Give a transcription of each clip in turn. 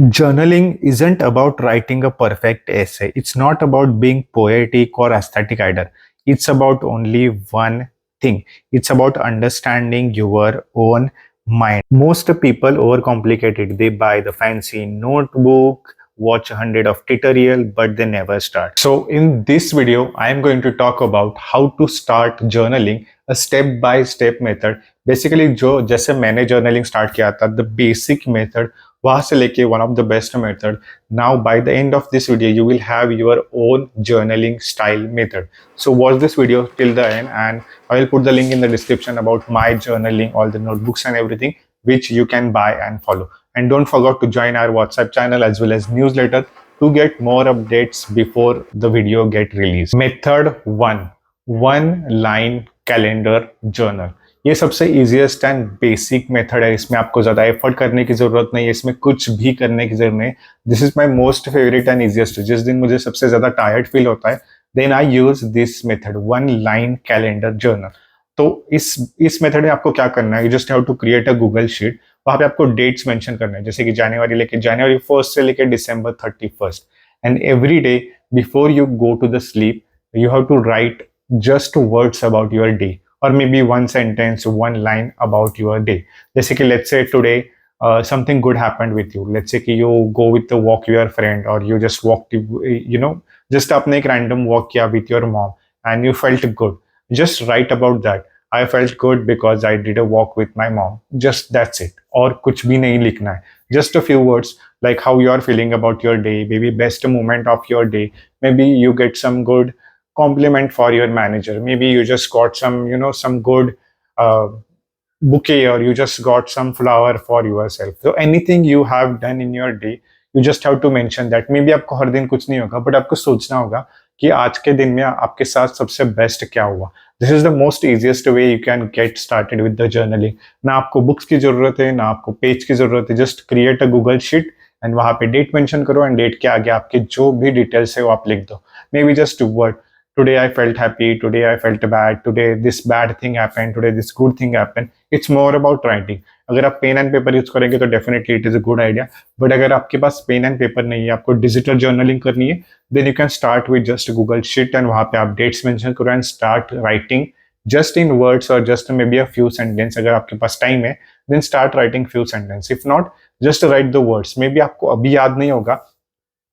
Journaling isn't about writing a perfect essay. It's not about being poetic or aesthetic either. It's about only one thing. It's about understanding your own mind. Most people overcomplicate it. They buy the fancy notebook, watch 100 of tutorial, but they never start. So in this video, I am going to talk about how to start journaling, a step-by-step method. Basically, जो जैसे मैंने journaling start किया था, the basic method वहां से लेके one of the best method. Now by the end of this video you will have your own journaling style method. So watch this video till the end and I will put the link in the description about my journaling, all the notebooks and everything which you can buy and follow. And don't forget to join our WhatsApp channel as well as newsletter to get more updates before the video get released. Method 1, one line calendar journal. ये सबसे easiest and basic method है. इसमें आपको ज़्यादा effort करने की ज़रूरत नहीं है, इसमें कुछ भी करने की ज़रूरत नहीं. This is my most favourite and easiest. जिस दिन मुझे सबसे ज़्यादा टायर्ड फील होता है then I use this method, one line calendar journal. तो इस मेथड में आपको क्या करना है, you just have to create a Google sheet. वहाँ पे आपको डेट्स मेंशन करना है, जैसे कि जनवरी 1 से लेके December 31. And every day before you go to the sleep you have to write just words about your day, or maybe one sentence, one line about your day. जैसे कि let's say today something good happened with you. Let's say कि you go with the walk with your friend or you just walked, just आपने एक random walk किया with your mom and you felt good. Just write about that. I felt good because I did a walk with my mom. Just that's it. और कुछ भी नहीं लिखना है. Just a few words like how you are feeling about your day, maybe best moment of your day. Maybe you get some good compliment for your manager, maybe you just got some good uh, bouquet or you just got some flower for yourself. So anything you have done in your day you just have to mention that. maybe आपको हर दिन कुछ नहीं होगा but आपको सोचना होगा कि आज के दिन में आपके साथ सबसे बेस्ट क्या हुआ. This is the most easiest way you can get started with the journaling. ना आपको बुक्स की जरूरत है ना आपको पेज की जरूरत है. Just create a Google sheet and वहां पे डेट मेंशन करो एंड डेट के आगे आपके जो भी डिटेल्स है वो आप लिख दो. May be just word, today I felt happy, today I felt bad, today this bad thing happened, today this good thing happened. It's more about writing. अगर आप पेन एंड पेपर यूज करेंगे तो definitely it is a good idea. But अगर आपके पास pen and paper नहीं है, आपको digital journaling करनी है, then you can start with just Google sheet and वहां पे आप डेट्स मेंशन करो and start writing just in words और just maybe a few sentence. अगर आपके पास टाइम है then start writing few sentence. If not just write the words. Maybe आपको अभी याद नहीं होगा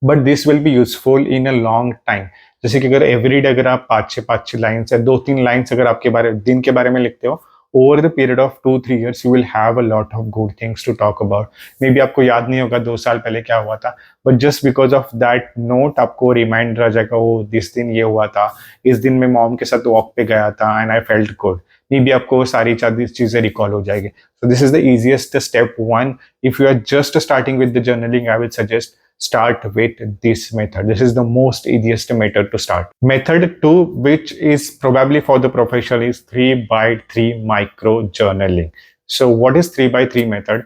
but this will be useful in a long time. जैसे कि अगर एवरीडे अगर आप पाँच छह लाइन्स या 2-3 लाइन्स अगर आपके दिन के बारे में लिखते हो over the period of 2-3 years you will have a lot of good things to talk about. Maybe आपको याद नहीं होगा 2 साल पहले क्या हुआ था but just because of that note आपको रिमाइंड रह जाएगा वो दिस दिन ये हुआ था, इस दिन मैं मॉम के साथ वॉक पे गया था and I felt good. Maybe आपको वो सारी चीजें रिकॉल हो जाएगी. So this is the easiest step 1. If you are just starting with the journaling I will suggest start with this method. This is the most easiest method to start. Method 2, which is probably for the professional, is 3x3 micro journaling. So what is 3x3 method?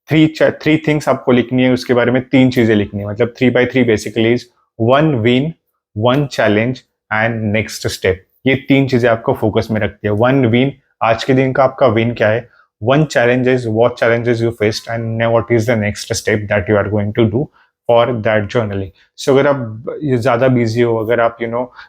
Three things आपको लिखनी है, उसके बारे में 3 चीजें लिखनी है. मतलब 3x3 basically is 1 win, 1 challenge and next step. ये 3 चीजें आपको फोकस में रखती है. 1 win, आज के दिन का आपका विन क्या है. 1 challenge is what challenges you faced and what is the next step that you are going to do for that journaling. So अगर आप ज़्यादा बिजी हो, अगर आप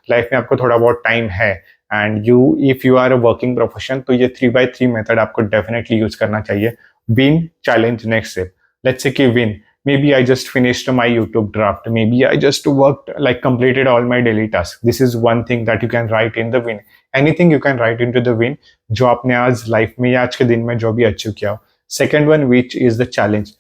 लाइफ में आपको थोड़ा बहुत टाइम है and if you are a working profession तो ये 3x3 मेथड आपको डेफिनेटली यूज करना चाहिए. Win, challenge, next step. Let's say कि win, maybe I just finished my YouTube draft, maybe I just worked like completed all my daily task. This is one thing that you can write in the win. Anything you can write into the win जो आपने आज life में या आज के दिन में जो भी अचीव किया हो. Second one which is the challenge.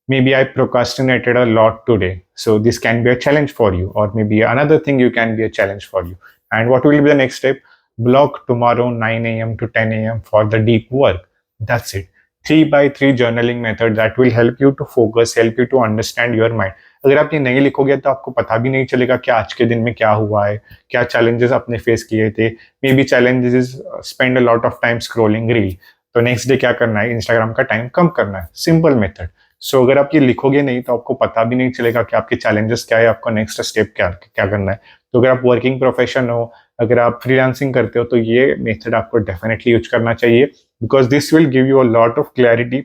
Maybe I procrastinated a lot today. So this can be a challenge for you, or maybe another thing you can be a challenge for you. And what will be the next step? Block tomorrow 9 a.m. to 10 a.m. for the deep work. That's it. 3x3 journaling method that will help you to focus, help you to understand your mind. अगर आप ये नहीं लिखोगे तो आपको पता भी नहीं चलेगा कि आज के दिन में क्या हुआ है, क्या challenges आपने फेस किए थे. Maybe challenges is spend a lot of time scrolling reel. तो नेक्स्ट डे क्या करना है, इंस्टाग्राम का टाइम कम करना है. Simple method. सो अगर आप ये लिखोगे नहीं तो आपको पता भी नहीं चलेगा कि आपके चैलेंजेस क्या है, आपको नेक्स्ट स्टेप क्या क्या करना है. तो अगर आप वर्किंग प्रोफेशन हो, अगर आप फ्रीलांसिंग करते हो तो ये मेथड आपको डेफिनेटली यूज करना चाहिए because this will give you a lot of clarity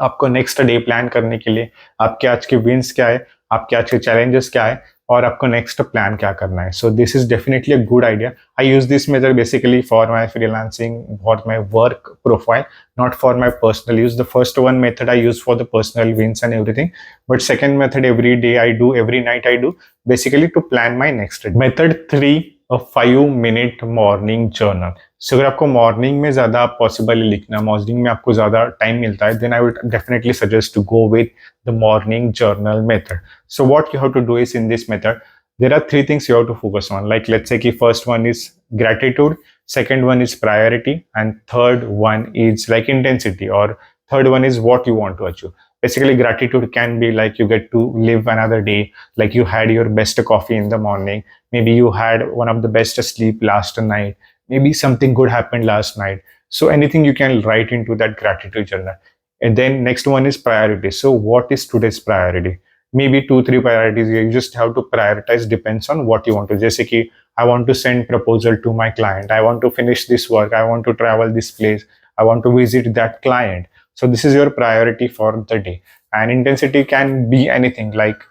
आपको नेक्स्ट डे प्लान करने के लिए आपके आज के विंस क्या है, आपके आज के चैलेंजेस क्या है, और आपको नेक्स्ट प्लान क्या करना है. सो this is definitely a good idea. I use this method basically for my freelancing, for my work profile, not for my personal use. The first one method I use for the personal wins and everything, but second method every day I do, every night I do, basically to plan my next day. Method 3, a 5 minute morning journal. सो अगर आपको morning में ज़्यादा possible लिखना, morning में आपको ज़्यादा time मिलता है, then I would definitely suggest to go with the morning journal method. So what you have to do is in this method, there are three things you have to focus on. Like let's say ki first one is gratitude, second one is priority, and third one is like intensity, or third one is what you want to achieve. Basically gratitude can be like you get to live another day, like you had your best coffee in the morning, maybe you had one of the best sleep last night, maybe something good happened last night. So anything you can write into that gratitude journal. And then next one is priority. So what is today's priority? Maybe 2 3 priorities. You just have to prioritize, depends on what you want to. Jaise ki I want to send proposal to my client, I want to finish this work, I want to travel this place, I want to visit that client. So this is your priority for the day. And intensity can be anything, like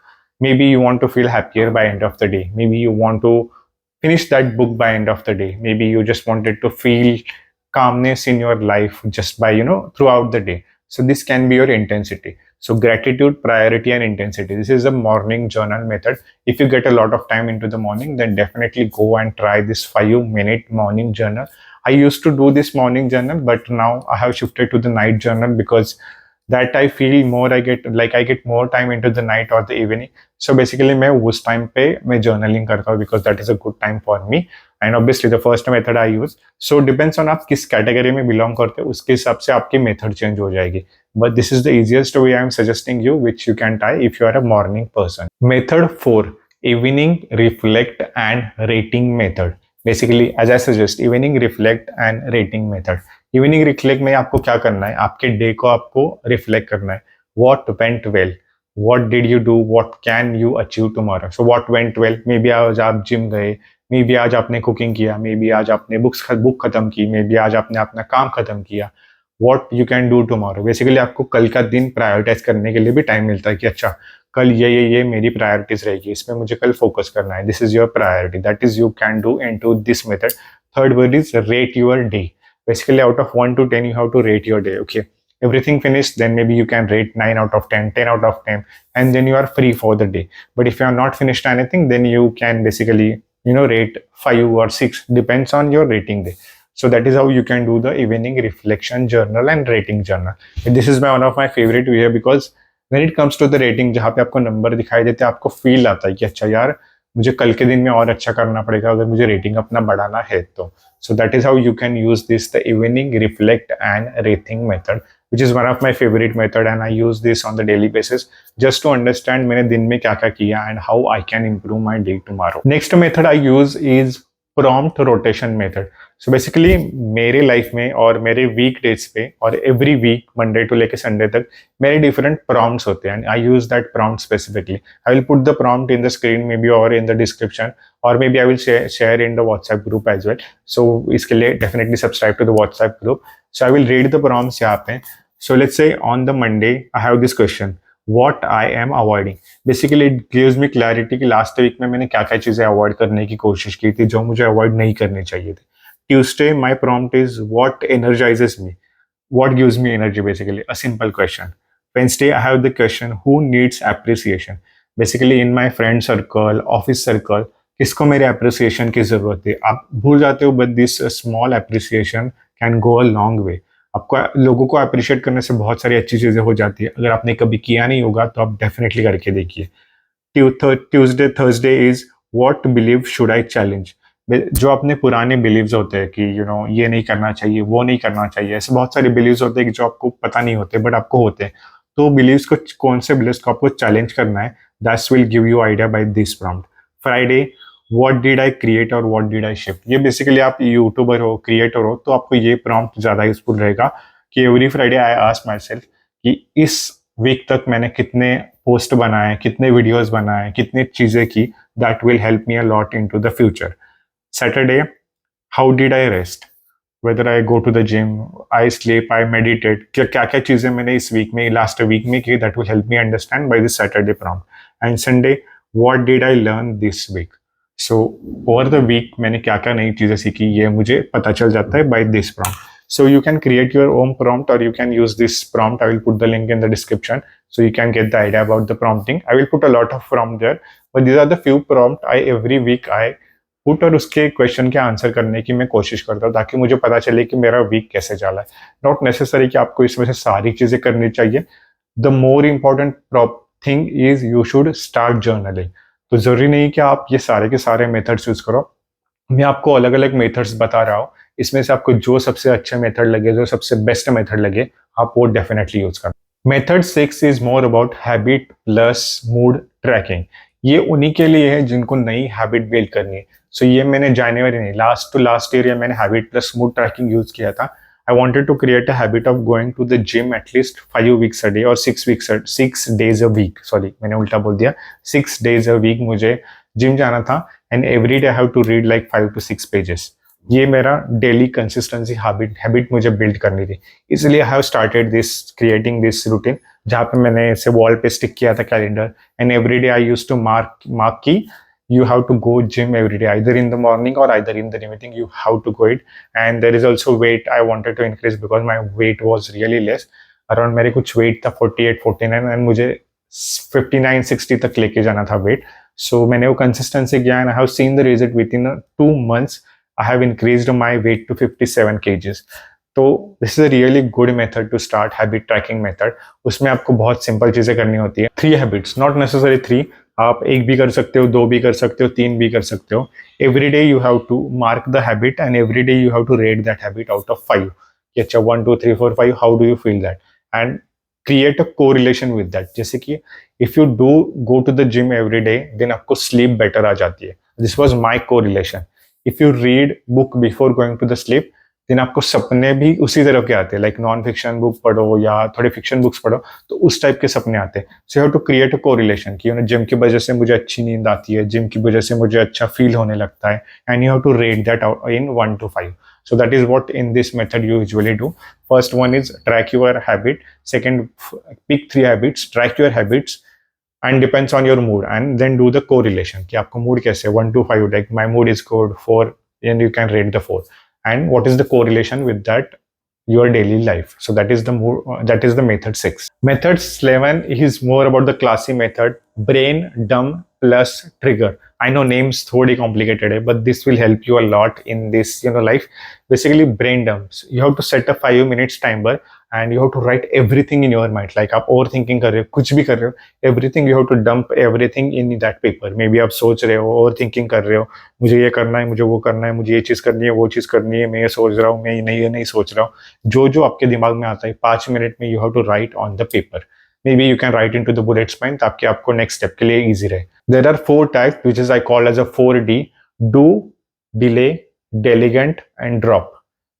maybe you want to feel happier by end of the day, maybe you want to finish that book by end of the day, maybe you just wanted to feel calmness in your life just by throughout the day. So this can be your intensity. So gratitude, priority, and intensity, this is a morning journal method. If you get a lot of time into the morning, then definitely go and try this 5 minute morning journal. I used to do this morning journal, but now I have shifted to the night journal because that I feel more, I get more time into the night or the evening. So basically मैं उस time पे मैं journaling करता हूँ because that is a good time for me. And obviously the first method I use. So depends on आप किस category में belong करते हो, उसके हिसाब से आपकी method change हो जाएगी. But this is the easiest way I am suggesting you, which you can try if you are a morning person. Method 4, evening reflect and rating method. Basically as I suggest, evening reflect and rating method. Evening reflect में आपको क्या करना है, आपके day को आपको reflect करना है. What went well, what did you do, what can you achieve tomorrow. So what went well, may be आज आप जिम गए, मे बी आज आपने कुकिंग किया, मे बी आज आपने बुक खत्म की, मे बी आज आपने अपना काम खत्म किया. What you can do tomorrow. Basically आपको कल का दिन प्रायोरिटाइज करने के लिए भी टाइम मिलता है कि अच्छा कल ये मेरी प्रायोरिटीज रहेगी, इसमें मुझे कल फोकस करना है. This is your priority, that is you can do into this method. Third word is rate your day. Basically out of 1 to 10 you have to rate your day. Okay, everything finished, then maybe you can rate 9 out of 10, 10 out of 10, and then you are free for the day. But if you have not finished anything, then you can basically rate 5 or 6, depends on your rating day. So that is how you can do the evening reflection journal and rating journal. And this is one of my favorite way, because when it comes to the rating, जहाँ पे आपको number दिखाई देते हैं, आपको feel आता है कि अच्छा यार मुझे कल के दिन में और अच्छा करना पड़ेगा अगर मुझे रेटिंग अपना बढ़ाना है तो. So that is how you can use this, the evening reflect and rating method, which is one of my favorite method, and I use this on the daily basis just to understand मैंने दिन में क्या क्या किया and how I can improve my day tomorrow. Next method I use is prompt rotation method. So basically मेरे life में और मेरे वीक डेज पे और एवरी वीक मंडे टू लेके संडे तक मेरे डिफरेंट प्रॉम्प्ट्स होते हैं, and I use that prompt specifically. I will put the prompt in the screen maybe और इन द डिस्क्रिप्शन, और maybe I will share in the WhatsApp group as well. So इसके लिए definitely subscribe to the WhatsApp group. So I will read the prompts यहाँ पे. So let's say on the Monday I have this question, what I am avoiding. Basically it gives me clarity कि last week में मैंने क्या क्या चीजें avoid करने की कोशिश की थी जो मुझे अवॉइड नहीं करनी चाहिए थी. Tuesday my prompt is what energizes me, what gives me energy, basically a simple question. Wednesday I have the question who needs appreciation. Basically in my friend circle, office circle, किसको मेरे appreciation की जरूरत है. आप भूल जाते हो, but this small appreciation can go a long way. आपको लोगों को अप्रिशिएट करने से बहुत सारी अच्छी चीज़ें हो जाती है. अगर आपने कभी किया नहीं होगा तो आप डेफिनेटली करके देखिए. Tuesday Thursday is what believe should I challenge. जो अपने पुराने बिलीव्स होते हैं कि ये नहीं करना चाहिए, वो नहीं करना चाहिए, ऐसे बहुत सारे बिलीव्स होते हैं कि जो आपको पता नहीं होते बट आपको होते हैं. तो बिलीव्स को, कौन से बिलीव्स को आपको चैलेंज करना है, that's will give you idea by this prompt. Friday what did I create और व्हाट डिड आई शिफ्ट. ये बेसिकली आप यूट्यूबर हो, क्रिएटर हो, तो आपको ये प्रॉम्प्ट ज़्यादा यूजफुल रहेगा कि every Friday I ask my self कि इस वीक तक मैंने कितने पोस्ट बनाए, कितने वीडियोस बनाए, कितनी चीज़ें की. That will help me a lot into the future. Saturday, how did I rest? Whether I go to the gym, I sleep, I meditate, क्या क्या क्या चीज़ें मैंने इस वीक में, लास्ट वीक में की, that will help me understand by this Saturday prompt. And Sunday, what did I learn this week. So over the week मैंने क्या क्या नई चीज़ें सीखी, ये मुझे पता चल जाता है by this prompt. So you can create your own prompt, or you can use this prompt. I will put the link in the description so you can get the idea about the prompting. I will put a lot of prompt there, but these are the few prompt I every week I put, और उसके question के answer करने की मैं कोशिश करता हूँ ताकि मुझे पता चले कि मेरा वीक कैसे चला है। नॉट नेसेसरी कि आपको इसमें से सारी चीजें करनी चाहिए। The more important thing is you should start journaling. तो जरूरी नहीं कि आप ये सारे के सारे मेथड्स यूज करो, मैं आपको अलग अलग मेथड्स बता रहा हूँ, इसमें से आपको जो सबसे अच्छे मेथड लगे, जो सबसे बेस्ट मेथड लगे, आप वो डेफिनेटली यूज करना। Method 6 is more about habit plus mood tracking. ये उन्हीं के लिए है जिनको नई हैबिट बिल्ड करनी है। सो ये मैंने जनवरी नहीं, लास्ट टू लास्ट ईयर मैंने habit plus mood tracking use किया था। I wanted to create a habit of going to the gym at least 5 weeks a day और 6 days a week, सॉरी मैंने उल्टा बोल दिया, 6 days a week मुझे gym जाना था। And every day I have to read like 5 to 6 pages। ये मेरा डेली कंसिस्टेंसी हैबिट मुझे बिल्ड करनी थी, इसलिए I have started this creating this routine, जहाँ पे मैंने इसे वॉल पे स्टिक किया था calendar. And every day I use to mark की you have to go gym every day, either in the morning or either in the evening, you have to go it। And there is also weight I wanted to increase because my weight was really less, around मेरे कुछ weight था 48 49, and मुझे 59 60 तक लेके जाना था wait. सो मैंने वो कंसिस्टेंसी किया and I have seen the result within 2 months। I have increased my weight to 57 kgs। तो this is a really good method to start habit tracking method. उसमें आपको बहुत सिंपल चीजें करनी होती है। 3 हैबिट्स, नॉट नेसेसरी 3, आप 1 भी कर सकते हो, 2 भी कर सकते हो, 3 भी कर सकते हो। Every day you have to mark the habit and every day you have to rate that habit out of 5। अच्छा 1 2 3 4 5, how do you feel that, and create a correlation with that. जैसे कि if you do go to the gym every day, then आपको sleep better आ जाती है। This was my correlation. If you read book before going to the sleep, then आपको सपने भी उसी तरह के आते हैं, लाइक नॉन फिक्शन बुक पढ़ो या थोड़े फिक्शन बुक्स पढ़ो तो उस टाइप के सपने आते हैं। So you have to create a correlation कि जिम की वजह से मुझे अच्छी नींद आती है, जिम की वजह से मुझे अच्छा फील होने लगता है, and you have to rate that out in 1 to 5। So that is what in this method you usually do. First one is track your habit. Second, pick 3 habits, track your habits, and depends on your mood, and then do the correlation कि आपको mood कैसे, 1 to 5, like my mood is good 4, and you can rate the 4, and what is the correlation with that your daily life. So that is the that is the method 6. Method 7 is more about the classy method, brain dump plus trigger. I know names थोड़ी complicated है, but this will help you a lot in this life. Basically brain dumps, you have to set a 5 minutes timer and you have to write everything in your mind, like आप overthinking कर रहे हो, कुछ भी कर रहे हो, everything you have to dump everything in that paper. Maybe आप सोच रहे हो, ओवर थिंकिंग कर रहे हो, मुझे ये करना है, मुझे वो करना है, मुझे ये चीज़ करनी है, वो चीज़ करनी है, मैं ये सोच रहा हूँ, मैं ये नहीं सोच रहा हूँ। जो जो आपके दिमाग में आता है 5 मिनट में you have to write on the paper. Maybe you can write into the bullets point ताकि आपको नेक्स्ट स्टेप के लिए ईजी रहे। There are 4 types which is I called as a 4D: do, delay, delegate and drop.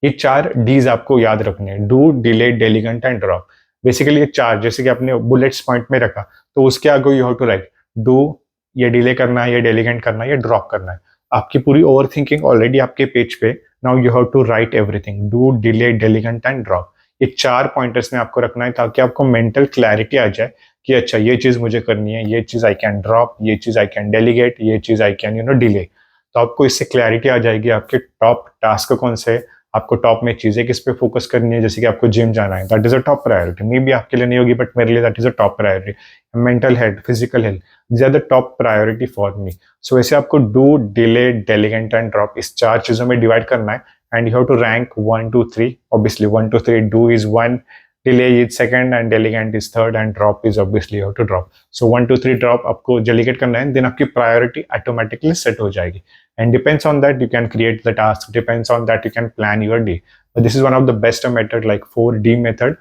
ये 4 Ds आपको याद रखने हैं: do, delay, delegate and drop. Basically ये 4 जैसे कि आपने बुलेट्स पॉइंट में रखा, तो उसके आगे you have to write do, ये डिले करना है, ये डेलीगेंट करना है, ये ड्रॉप करना है। आपकी पूरी ओवर थिंकिंग ऑलरेडी आपके पेज पे। Now you have to write everything: do, delay, delegate and drop. ये 4 पॉइंटर्स में आपको रखना है ताकि आपको मेंटल क्लैरिटी आ जाए कि अच्छा ये चीज मुझे करनी है, ये चीज आई कैन ड्रॉप, ये चीज आई कैन डेलीगेट, ये चीज आई कैन डिले। तो आपको इससे क्लैरिटी आ जाएगी आपके टॉप टास्क कौन से, आपको टॉप में चीजें किस पे फोकस करनी है। जैसे कि आपको जिम जाना है, that is a top priority. Maybe आपके लिए नहीं होगी, बट मेरे लिए that is a top priority. Mental health, physical health, these are the top priority for me. So ऐसे आपको do, delay, delegate and drop इस 4 चीजों में डिवाइड करना है, and you have to rank 1 to 3। Obviously 1 to 3, do is 1, delay is second, and delegate is third, and drop is obviously you have to drop. So 1 to 3 drop आपको delegate करना है, then आपकी priority automatically set हो जाएगी। And depends on that you can create the task, depends on that you can plan your day. But this is one of the best method, like 4D method,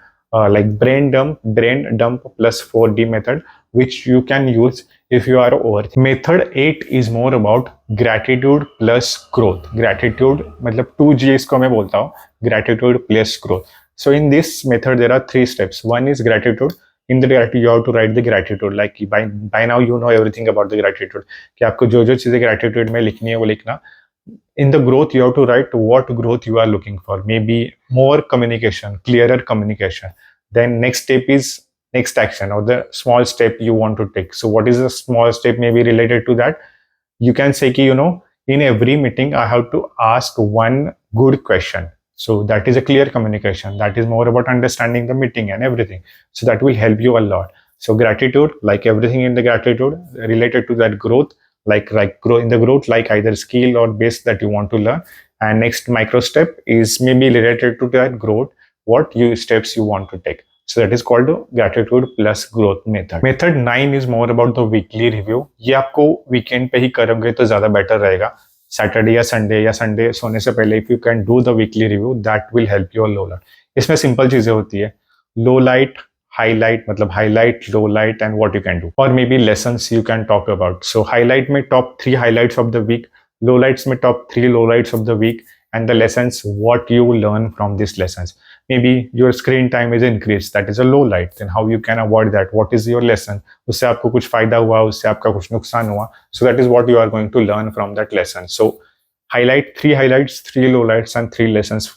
like brain dump plus 4D method, which you can use if you are over. Method 8 is more about gratitude plus growth. Gratitude मतलब 2G इसको मैं बोलता हूँ, gratitude plus growth. So in this method there are 3 steps. One is gratitude. In the gratitude you have to write the gratitude, like by now you know everything about the gratitude कि आपको जो जो चीजें gratitude में लिखनी है वो लिखना। In the growth, you have to write what growth you are looking for. Maybe more communication, clearer communication. Then next step is next action or the small step you want to take. So what is a small step maybe related to that? You can say ki, in every meeting I have to ask one good question. So that is a clear communication. That is more about understanding the meeting and everything. So that will help you a lot. So gratitude, like everything in the gratitude related to that growth, like grow in the growth, like either skill or base that you want to learn. And next micro step is maybe related to that growth, what you steps you want to take. So that is called the gratitude plus growth method. Method 9 is more about the weekly review. ये आपको weekend पे ही करोगे तो ज्यादा better रहेगा. Saturday या Sunday सोने से पहले if you can do the weekly review that will help you a lowlight. इसमें सिंपल चीजें होती है. लो लाइट, हाईलाइट मतलब highlight, lowlight and what you can do, और maybe lessons you can talk about. So highlight में top 3 highlights of the week, lowlights में top 3 lowlights of the week, and the lessons what you learn from these lessons. Maybe your screen time is increased, that is a low light, then how you can avoid that, what is your lesson, उससे आपको कुछ फायदा हुआ, उससे आपका कुछ नुकसान हुआ. So that is what you are going to learn from that lesson. So highlight 3 highlights, 3 lowlights and 3 lessons.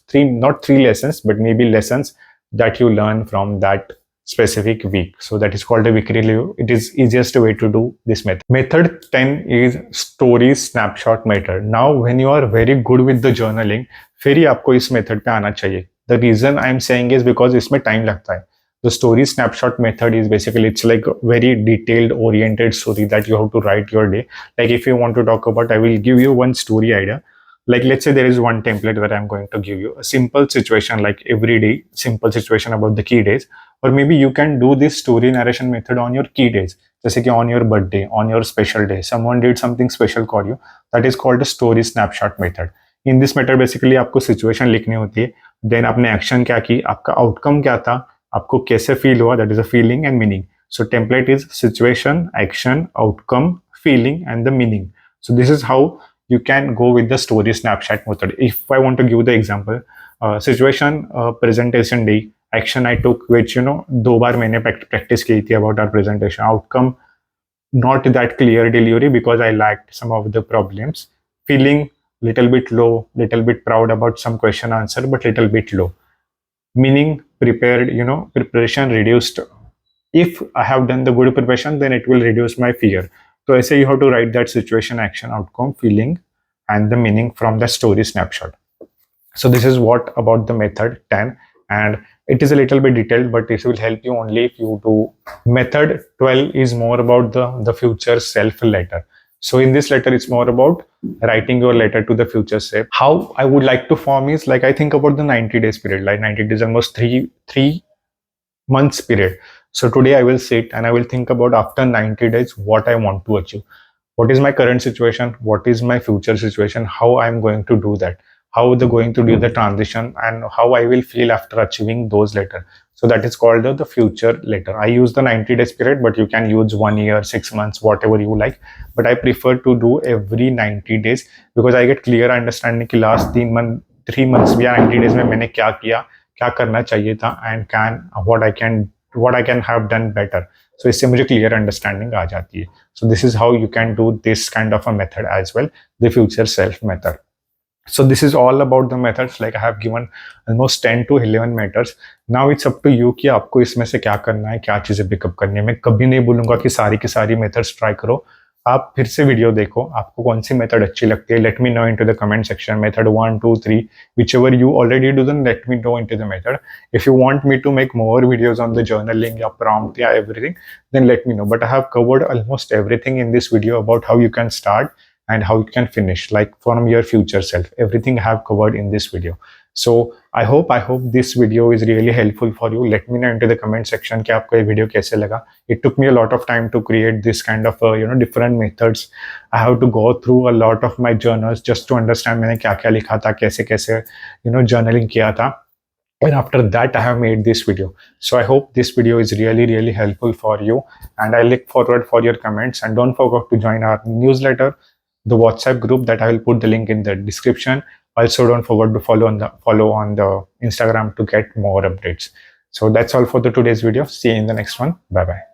Not 3 lessons, but maybe lessons that you learn from that specific week. So that is called a weekly review. It is easiest way to do this method. Method 10 is story snapshot method. Now when you are very good with the journaling, फिर ही आपको इस method पे आना चाहिए. The reason I am saying is because इसमें time लगता है. The story snapshot method is basically, it's like a very detailed oriented story that you have to write your day. Like if you want to talk about, I will give you one story idea. Like let's say there is one template where I'm going to give you a simple situation, like every day simple situation about the key days. Or maybe you can do this story narration method on your key days. जैसे कि on your birthday, on your special day, someone did something special for you. That is called a story snapshot method. In this method basically आपको situation लिखनी होती है. Then आपने action क्या की, आपका outcome क्या था, आपको कैसे feel हुआ, that is a feeling and meaning. So template is situation, action, outcome, feeling and the meaning. So this is how you can go with the story snapshot method. If I want to give the example, situation, presentation day, action I took, which 2 बार मैंने practice की थी about our presentation. Outcome, not that clear delivery because I lacked some of the problems. Feeling little bit low, little bit proud about some question answer, but little bit low. Meaning prepared, preparation reduced. If I have done the good preparation, then it will reduce my fear. So I say you have to write that situation, action, outcome, feeling, and the meaning from the story snapshot. So this is what about the method 10, and it is a little bit detailed, but this will help you only if you do. Method 12 is more about the future self letter. So in this letter, it's more about writing your letter to the future self. How I would like to form is like I think about the 90 days period, like 90 days, almost three months period. So today I will sit and I will think about after 90 days what I want to achieve. What is my current situation? What is my future situation? How I'm going to do that? How the going to do the transition and how I will feel after achieving those later. So that is called the future letter. I use the 90 days period, but you can use 1 year, 6 months, whatever you like. But I prefer to do every 90 days because I get clear understanding कि last 3 months या 90 days में मैंने क्या किया, क्या करना चाहिए था, and what I can have done better. So इससे मुझे clear understanding आ जाती है. So this is how you can do this kind of a method as well, the future self method. So this is all about the methods. Like I have given almost 10 to 11 methods. Now it's up to you कि आपको इसमें से क्या करना है, क्या चीजें pickup करनी है. मैं कभी नहीं बोलूंगा कि सारी की सारी मेथड्स ट्राई करो. आप फिर से वीडियो देखो, आपको कौन सी मेथड अच्छी लगती है. Let me know into the comment section. Method 1, 2, 3, whichever you already do, then let me know into the method. If you want me to make more videos on the journaling या prompt या everything, then let me know. But I have covered almost everything in this video about how you can start and how you can finish, like from your future self. Everything I have covered in this video. So I hope this video is really helpful for you. Let me know into the comment section कि आपको ये video कैसे लगा. It took me a lot of time to create this kind of different methods. I have to go through a lot of my journals just to understand मैंने क्या क्या लिखा था, कैसे कैसे journaling किया था. And after that I have made this video. So I hope this video is really helpful for you, and I look forward for your comments. And don't forget to join our newsletter, the WhatsApp group that I will put the link in the description. Also don't forget to follow on the Instagram to get more updates. So that's all for the today's video. See you in the next one. Bye bye.